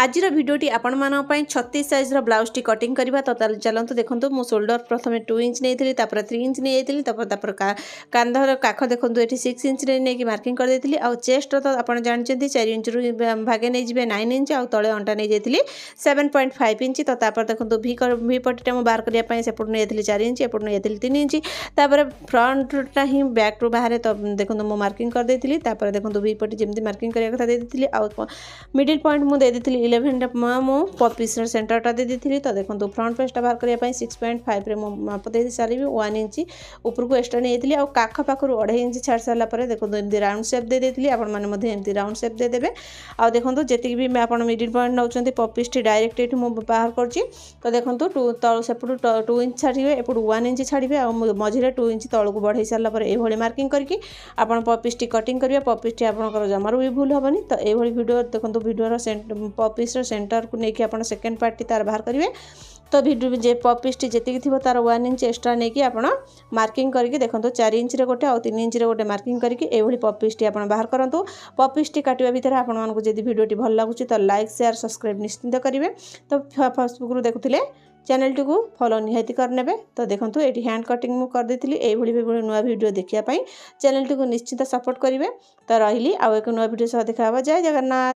आजिर भिडियोटी आपण मानक पई 36 साइज रो ब्लाउज टी कटिंग करबा तो चलंतु देखंतु मो शोल्डर प्रथमे 2 इंच नेइथिली तापर 3 इंच नेइथिली तापर कांधर काख देखंतु एठी 6 इंच रे नेकी मार्किंग कर देथिली आ चेस्ट तो आपण जानचंती 4 इंच रु भागे नै जिवे 9 इंच आ तळे अंटा नै जेथिली 7.5 इंच तो तापर देखंतु भी पट्टीटा मो बाहर करिया पई सेपट नेइथिली 4 इंच एपट नेइथिली 3 इंच तापर फ्रंट टा ही बैक टू बाहर तो देखंतु मो मार्किंग कर देथिली तापर देखंतु भी पट्टी जेमती मार्किंग करिया कथा दे देथिली आ मिडिल पॉइंट मु दे देथिली 11 मो पपीस सेंटरटा दे दी तो देखो फ्रंट पेजटा बाहर करने 6.5 रे माप दे सारी 1 इंच ऊपर को एक्सट्रा नहीं आ काख पाखर 2.5 इंच छाड़ सारापर देखो एमती राउंड सेप दे देती आपमती राउंड सेप दे देवे आ देखो जी भी आप मिडिल पॉइंट नौकरी पपीस डायरेक्ट ये बाहर कर तो देखो तल सेपट 2 इंच छाड़े एपट 1 इंच छाड़े आ मझे 2 इंच तौक बढ़ई सारापर ये मार्किंग करके आप पपीस कटिंग करेंगे पपीस आप जमार भी भूल हेनी तो ये वीडियो देखो वीडियो पपीस सेंटर को लेकिन आप सेकेंड पार्टी तार बाहर करेंगे तो भिडियो जे पपीस जी थी तार 1 इंच एक्सट्रा नहीं आप मार्किंग करके देखो 4 इंच गोटे आ 3 इंच गोटे मार्किंग करके ये पपीस आप बाहर करूँ पपीस काटा भितर आपको जब भिडियो भल लगुच तो लाइक शेयर सब्सक्राइब निश्चिंत करेंगे तो फेसबुक रू देखुले चैनल टी को फॉलो निहाती करने तो देखो ये हैंड कटिंग मु कर देती ये नुआ वीडियो देखापी चैनल टी को निश्चित सपोर्ट करेंगे तो रही आउ एक नुआ वीडियो सह देखा जय जगन्नाथ।